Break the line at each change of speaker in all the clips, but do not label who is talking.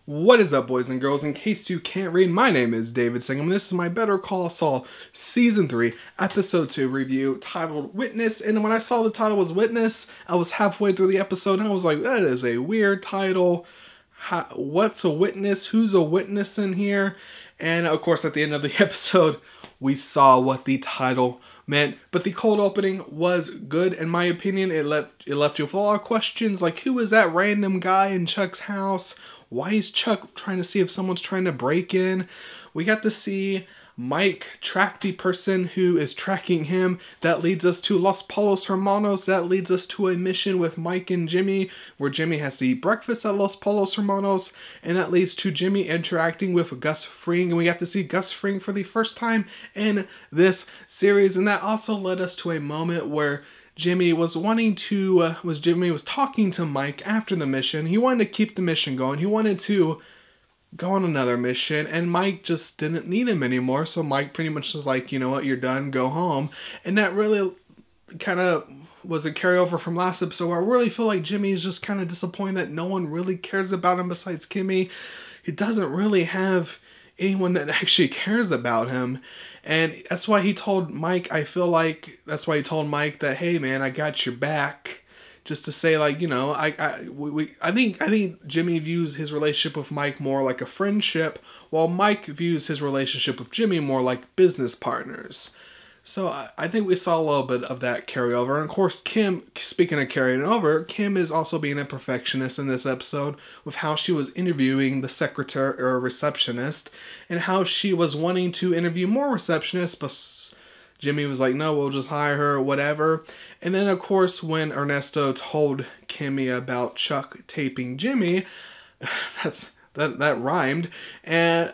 What is up, boys and girls? In case you can't read, my name is DavidCigam, and this is my Better Call Saul Season 3, Episode 2 review titled Witness. And when I saw the title was Witness, I was halfway through the episode and I was like, that is a weird title. What's a witness? Who's a witness in here? And of course, at the end of the episode, we saw what the title meant. But the cold opening was good, in my opinion. It left you with a lot of questions, like who is that random guy in Chuck's house? Why is Chuck trying to see if someone's trying to break in? We got to see Mike track the person who is tracking him. That leads us to Los Polos Hermanos. That leads us to a mission with Mike and Jimmy, where Jimmy has to eat breakfast at Los Polos Hermanos. And that leads to Jimmy interacting with Gus Fring. And we got to see Gus Fring for the first time in this series. And that also led us to a moment where Jimmy was talking to Mike after the mission. He wanted to keep the mission going. He wanted to go on another mission, and Mike just didn't need him anymore. So Mike pretty much was like, you know what, you're done, go home. And that really kind of was a carryover from last episode, where I really feel like Jimmy is just kind of disappointed that no one really cares about him besides Kimmy. He doesn't really have anyone that actually cares about him. And that's why he told Mike, I feel like that's why he told Mike that, hey man, I got your back. Just to say, like, you know, I think Jimmy views his relationship with Mike more like a friendship, while Mike views his relationship with Jimmy more like business partners. So I think we saw a little bit of that carryover. And of course, Kim, speaking of carrying over, Kim is also being a perfectionist in this episode with how she was interviewing the secretary or receptionist, and how she was wanting to interview more receptionists, but Jimmy was like, no, we'll just hire her, whatever. And then, of course, when Ernesto told Kimmy about Chuck taping Jimmy, that rhymed, and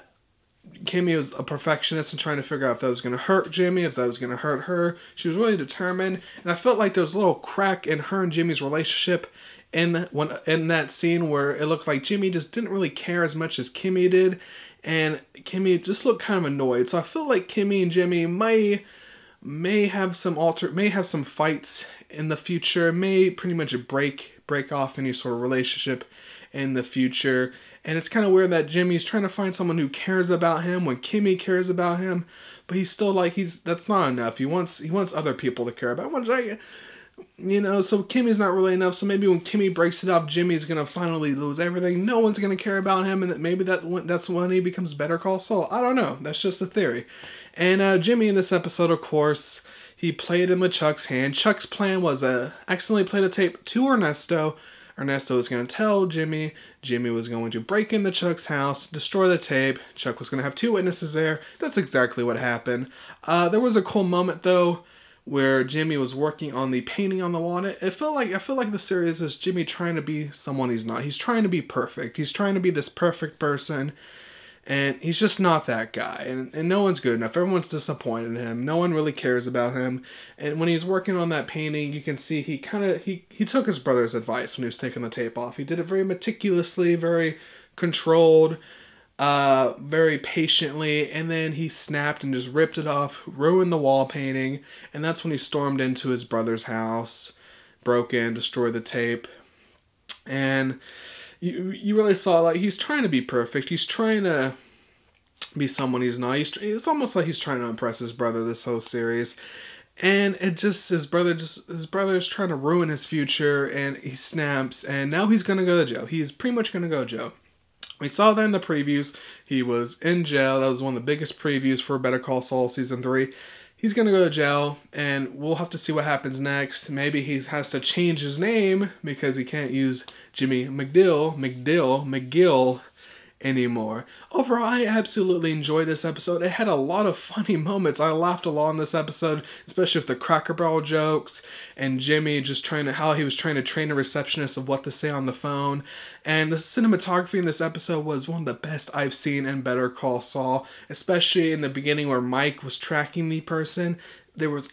Kimmy was a perfectionist and trying to figure out if that was going to hurt Jimmy, if that was going to hurt her. She was really determined, and I felt like there was a little crack in her and Jimmy's relationship in that scene where it looked like Jimmy just didn't really care as much as Kimmy did, and Kimmy just looked kind of annoyed. So I feel like Kimmy and Jimmy may have some fights in the future, may pretty much break off any sort of relationship in the future. And it's kind of weird that Jimmy's trying to find someone who cares about him when Kimmy cares about him, but he's still like, that's not enough. He wants other people to care about him. You know, so Kimmy's not really enough. So maybe when Kimmy breaks it up, Jimmy's gonna finally lose everything. No one's gonna care about him, and maybe that's when he becomes Better Call Saul. I don't know. That's just a theory. And Jimmy in this episode, of course, he played in with Chuck's hand. Chuck's plan was accidentally play the tape to Ernesto. Ernesto was going to tell Jimmy. Jimmy was going to break into Chuck's house, destroy the tape. Chuck was going to have two witnesses there. That's exactly what happened. There was a cool moment, though, where Jimmy was working on the painting on the wall. I feel like the series is Jimmy trying to be someone he's not. He's trying to be perfect. He's trying to be this perfect person, and he's just not that guy. And no one's good enough. Everyone's disappointed in him. No one really cares about him. And when he's working on that painting, you can see he took his brother's advice when he was taking the tape off. He did it very meticulously, very controlled, very patiently, and then he snapped and just ripped it off, ruined the wall painting, and that's when he stormed into his brother's house, broke in, destroyed the tape, and you really saw, like, he's trying to be perfect. He's trying to be someone he's not. It's almost like he's trying to impress his brother this whole series. And his brother's trying to ruin his future, and he snaps, and now he's going to go to jail. He's pretty much going to go to jail. We saw that in the previews. He was in jail. That was one of the biggest previews for Better Call Saul Season 3. He's going to go to jail, and we'll have to see what happens next. Maybe he has to change his name because he can't use Jimmy McGill anymore. Overall, I absolutely enjoyed this episode. It had a lot of funny moments. I laughed a lot in this episode, especially with the Cracker Barrel jokes and Jimmy just how he was trying to train a receptionist of what to say on the phone. And the cinematography in this episode was one of the best I've seen in Better Call Saul, especially in the beginning where Mike was tracking the person. There was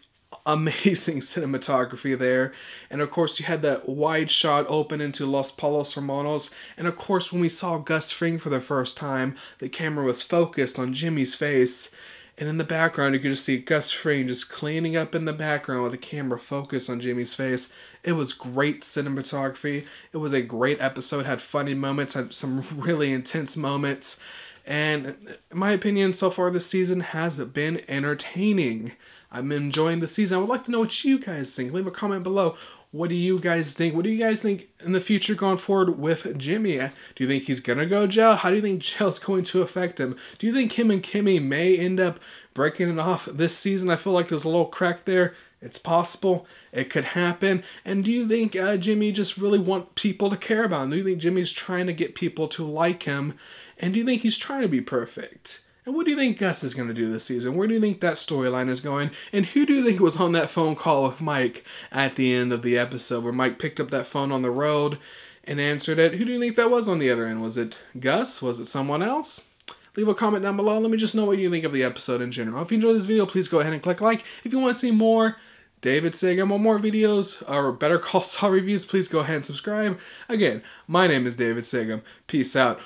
amazing cinematography there, and of course you had that wide shot open into Los Polos Hermanos, and of course when we saw Gus Fring for the first time, the camera was focused on Jimmy's face, And in the background, you could just see Gus Fring just cleaning up in the background with the camera focused on Jimmy's face. It was great cinematography. It was a great episode, had funny moments, had some really intense moments. And in my opinion, so far this season has been entertaining. I'm enjoying the season. I would like to know what you guys think. Leave a comment below. What do you guys think? What do you guys think in the future going forward with Jimmy? Do you think he's going to go to jail? How do you think jail's going to affect him? Do you think him and Kimmy may end up breaking it off this season? I feel like there's a little crack there. It's possible. It could happen. And do you think Jimmy just really wants people to care about him? Do you think Jimmy's trying to get people to like him? And do you think he's trying to be perfect? And what do you think Gus is going to do this season? Where do you think that storyline is going? And who do you think was on that phone call with Mike at the end of the episode where Mike picked up that phone on the road and answered it? Who do you think that was on the other end? Was it Gus? Was it someone else? Leave a comment down below. Let me just know what you think of the episode in general. If you enjoyed this video, please go ahead and click like. If you want to see more DavidCigam or more videos or Better Call Saul reviews, please go ahead and subscribe. Again, my name is DavidCigam. Peace out.